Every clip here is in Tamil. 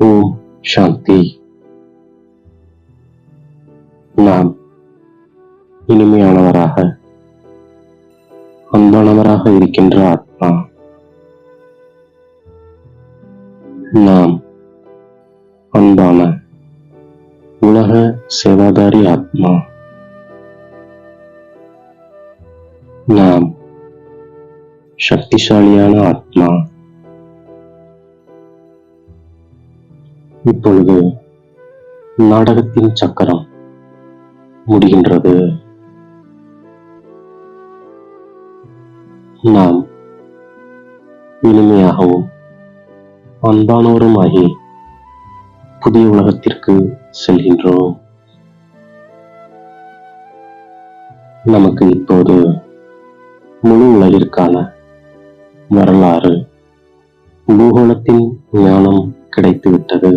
ஓம் சாந்தி. நாம் இனிமையானவராக, அன்பானவராக இருக்கின்ற ஆத்மா. நாம் அன்பான உலக சேவாதாரி ஆத்மா. நாம் சக்திசாலியான ஆத்மா. இப்பொழுது நாடகத்தின் சக்கரம் முடிகின்றது. நாம் இனிமையாகவும் அன்பானவருமாகி புதிய உலகத்திற்கு செல்கின்றோம். நமக்கு இப்போது முழு உலகிற்கான வரலாறு, பூகோளத்தின் ஞானம் கிடைத்துவிட்டது.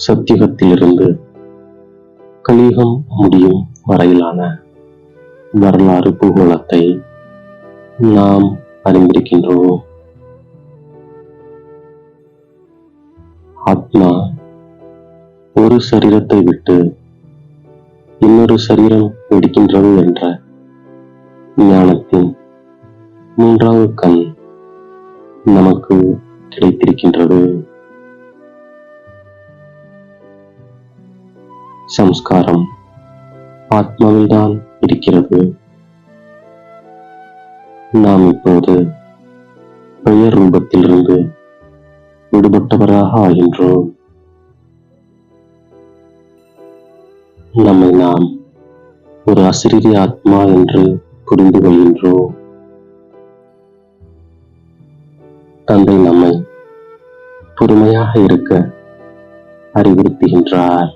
சத்தியுகத்திலிருந்து கலியுகம் முடியும் வரையிலான வரலாறு பூகோளத்தை நாம் அறிந்திருக்கின்றோம். ஆத்மா ஒரு சரீரத்தை விட்டு இன்னொரு சரீரம் எடுக்கின்றது என்ற ஞானத்தின் மூன்றாவது கண் நமக்கு கிடைத்திருக்கின்றது. சம்ஸ்காரம் ஆத்மாவில்தான் இருக்கிறது. நாம் இப்போது பெயர் ரூபத்திலிருந்து விடுபட்டவராக ஆகின்றோம். நம்மை நாம் ஒரு அசரீரி ஆத்மா என்று புரிந்து கொள்கின்றோம். தந்தை நம்மை பொறுமையாக இருக்க அறிவுறுத்துகின்றார்.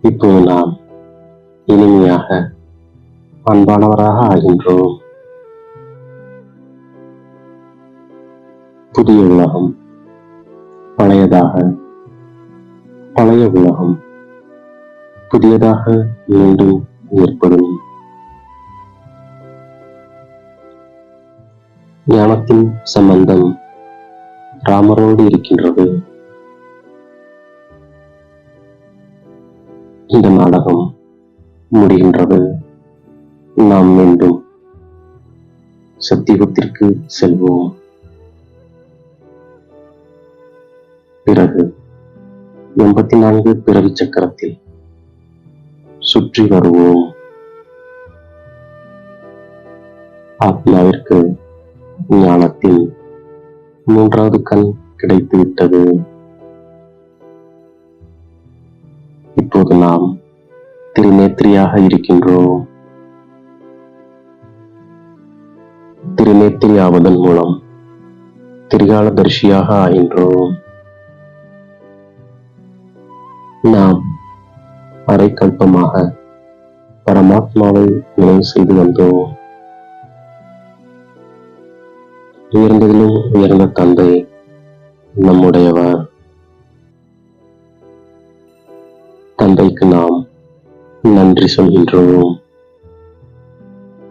இப்போது நாம் இனிமையாக அன்பானவராக ஆகின்றோம். புதிய உலகம் பழையதாக, பழைய உலகம் புதியதாக மீண்டும் ஏற்படும். ஞானத்தின் சம்பந்தம் ராமரோடு இருக்கின்றது. இந்த நாடகம் முடிகின்றது. நாம் மீண்டும் சத்தியுகத்திற்கு செல்வோம். பிறகு 84 பிறவி சக்கரத்தில் சுற்றி வருவோம். ஆத்மாவிற்கு ஞானத்தின் மூன்றாவது கண் கிடைத்துவிட்டது. இப்போது நாம் திருநேத்திரியாக இருக்கின்றோம். திருநேத்திரி ஆவதன் மூலம் திரிகாலதர்ஷியாக ஆகின்றோம். நாம் அரை கல்பமாக பரமாத்மாவை நினைவு செய்து வந்தோம். உயர்ந்ததிலும் உயர்ந்த தந்தை நம்முடையவர். தந்தைக்கு நாம் நன்றி சொல்கின்றோம்.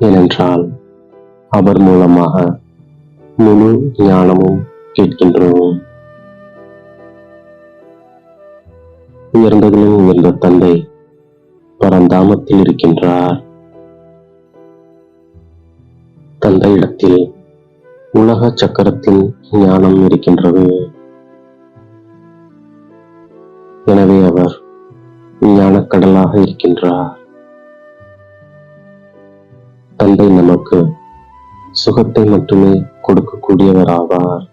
ஏனென்றால் அவர் மூலமாக முழு ஞானமும் கேட்கின்றோம். உயர்ந்ததிலும் உயர்ந்த தந்தை பரந்தாமத்தில் இருக்கின்றார். தந்தையிடத்தில் உலக சக்கரத்தின் ஞானம் இருக்கின்றது. எனவே அவர் ஞானக்கடலாக இருக்கின்றார். தந்தை நமக்கு சுகத்தை மட்டுமே கொடுக்கக்கூடியவர் ஆவார்.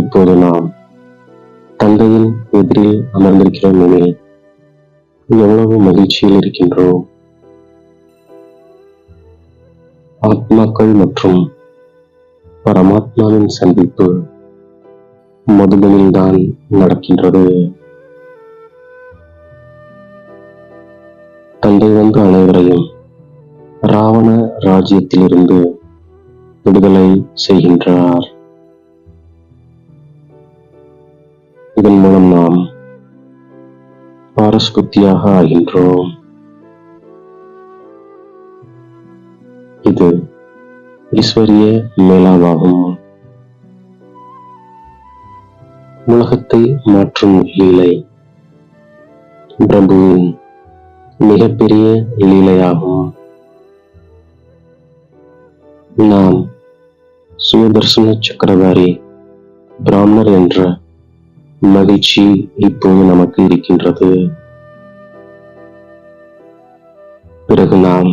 இப்போது நாம் தந்தையின் எதிரில் அமர்ந்திருக்கிறோம் எனில் எவ்வளவு மகிழ்ச்சியில் இருக்கின்றோம். ஆத்மாக்கள் மற்றும் பரமாத்மாவின் சந்திப்பு மதுபனில்தான் நடக்கின்றது. தந்தை வந்து அனைவரையும் ராவண ராஜ்யத்திலிருந்து விடுதலை செய்கின்றார். இதன் மூலம் நாம் பாரஸ்பத்தியாக ஆகின்றோம். ஈஸ்வரிய மேலாவாகும். உலகத்தை மாற்றும் லீலை பிரபுவின் மிகப்பெரிய லீலையாகும். நாம் சுயதர்சன சக்கரவர்த்தி பிராமணர் என்ற மகிழ்ச்சி இப்போது நமக்கு இருக்கின்றது. பிறகு நாம்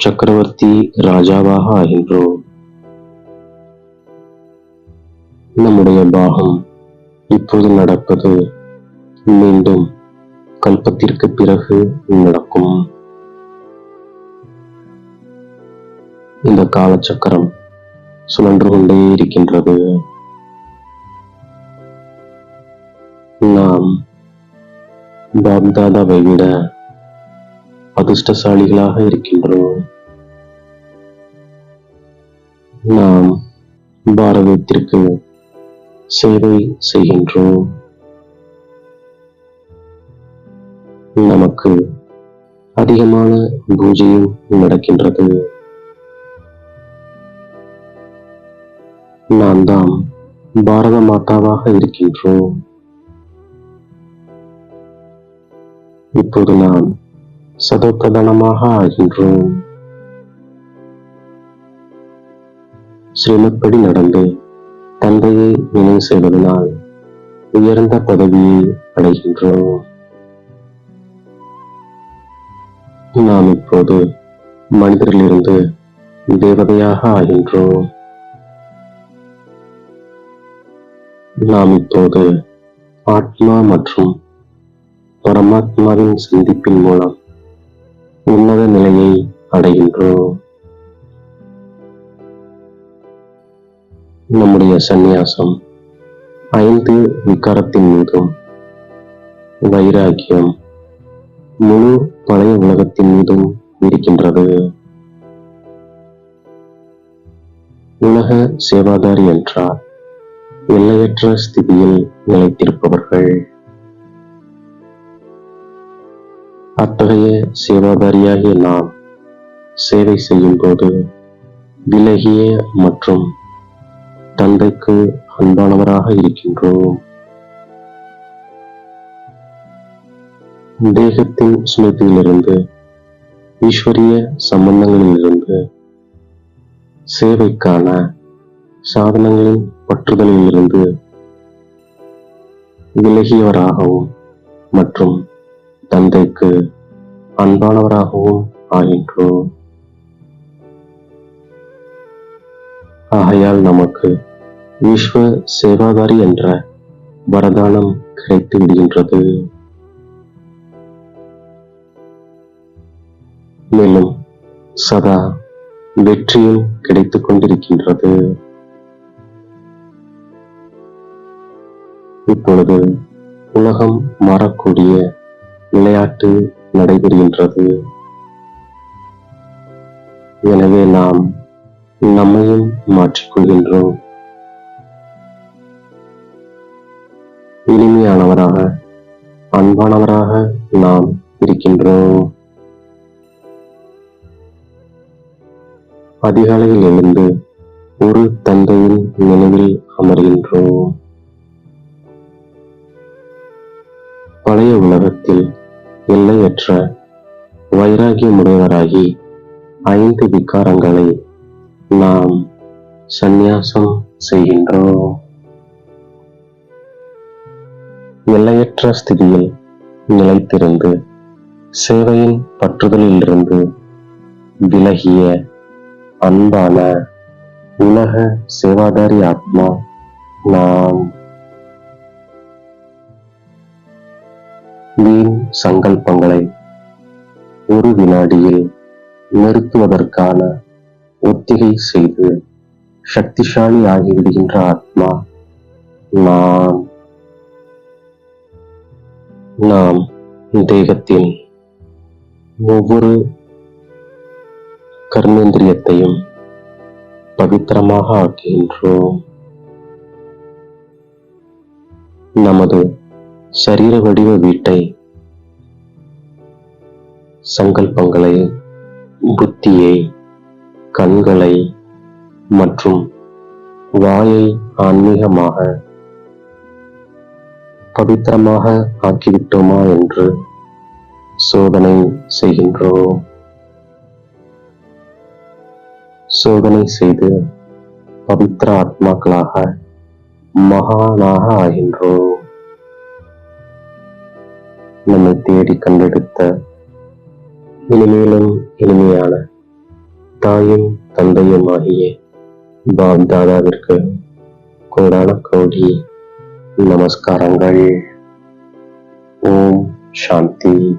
சக்கரவர்த்தி ராஜாவாக ஆகின்றோம். நம்முடைய பாகம் இப்போது நடப்பது மீண்டும் கல்பத்திற்கு பிறகு நடக்கும். இந்த காலச்சக்கரம் சுழன்று கொண்டே இருக்கின்றது. நாம் பாப்தாதாவை விட அதிர்ஷ்டசாலிகளாக இருக்கின்றோம். நாம் பாரதத்திற்கு சேவை செய்கின்றோம். நமக்கு அதிகமான பூஜையும் நடக்கின்றது. நாம் தான் பாரத மாதாவாக இருக்கின்றோம். இப்போது நாம் சதோப்பிரதானமாக ஆகின்றோம். ஸ்ரீமத்படி நடந்து தந்தையை நினைவு செய்வதனால் உயர்ந்த பதவியை அடைகின்றோம். நாம் இப்போது மனிதரிலிருந்து தேவதையாக ஆகின்றோம். நாம் இப்போது ஆத்மா மற்றும் பரமாத்மாவின் சந்திப்பின் மூலம் உன்னத நிலையை அடைகின்றோம். நம்முடைய சந்நியாசம் 5 விகாரத்தின் மீதும் வைராக்கியம் முழு பழைய உலகத்தின் மீதும் இருக்கின்றது. உலக சேவாதாரி என்றால் எல்லையற்ற ஸ்திதியில் நிலைத்திருப்பவர்கள். அத்தகைய சேவாதாரியாகிய நாம் சேவை செய்யும் போது விலகிய மற்றும் தந்தைக்கு அன்பானவராக இருக்கின்றோம். தேகத்தின் ஸ்மிருதியிலிருந்து ஈஸ்வரிய சம்பந்தங்களிலிருந்து சேவைக்கான சாதனங்களின் பற்றுதலிலிருந்து விலகியவராகவும் மற்றும் தந்தைக்கு அன்பானவராகவும் ஆகின்றோம். ஆகையால் நமக்கு விஸ்வ சேவாதாரி என்ற வரதானம் கிடைத்து விடுகின்றது. மேலும் சதா வெற்றியும் கிடைத்துக் கொண்டிருக்கின்றது. இப்பொழுது உலகம் மாறக்கூடிய விளையாட்டு நடைபெறுகின்றது. எனவே நாம் நம்மையும் மாற்றிக்கொள்கின்றோம். இனிமையானவராக அன்பானவராக நாம் இருக்கின்றோம். அதிகாலையில் எழுந்து ஒரு தந்தையின் நினைவில் அமர்கின்றோம். பழைய உலகத்தில் எல்லையற்ற வைராகியமுடையவராகி 5 விகாரங்களை நாம் சந்நியாசம் செய்கின்றோம். எல்லையற்ற ஸ்திதியில் நிலைத்திருந்து சேவையின் பற்றுதலிலிருந்து விலகிய அன்பான உலக சேவாதாரி ஆத்மா நாம். வீண் சங்கல்பங்களை ஒரு வினாடியில் நிறுத்துவதற்கான ஒத்திகை செய்து சக்திசாலி ஆகிவிடுகின்ற ஆத்மா நாம். நாம் தேகத்தின் ஒவ்வொரு கர்மேந்திரியத்தையும் பவித்திரமாக ஆக்குகின்றோம். நமது சரீர வடிவ வீட்டை, சங்கல்பங்களை, புத்தியை, கண்களை, மற்றும் வாயை ஆன்மீகமாக பவித்திரமாக ஆக்கிவிட்டோமா என்று சோதனை செய்கின்றோம். சோதனை செய்து பவித்திர ஆத்மாக்களாக மகானாக ஆகின்றோம். நம்மை தேடி கண்டெடுத்த இனிமேலும் இனிமையான தாயும் தந்தையும் ஆகிய பாப் தாதாவிற்கு கோடான கோடி நமஸ்காரங்கள். ஓம் சாந்தி.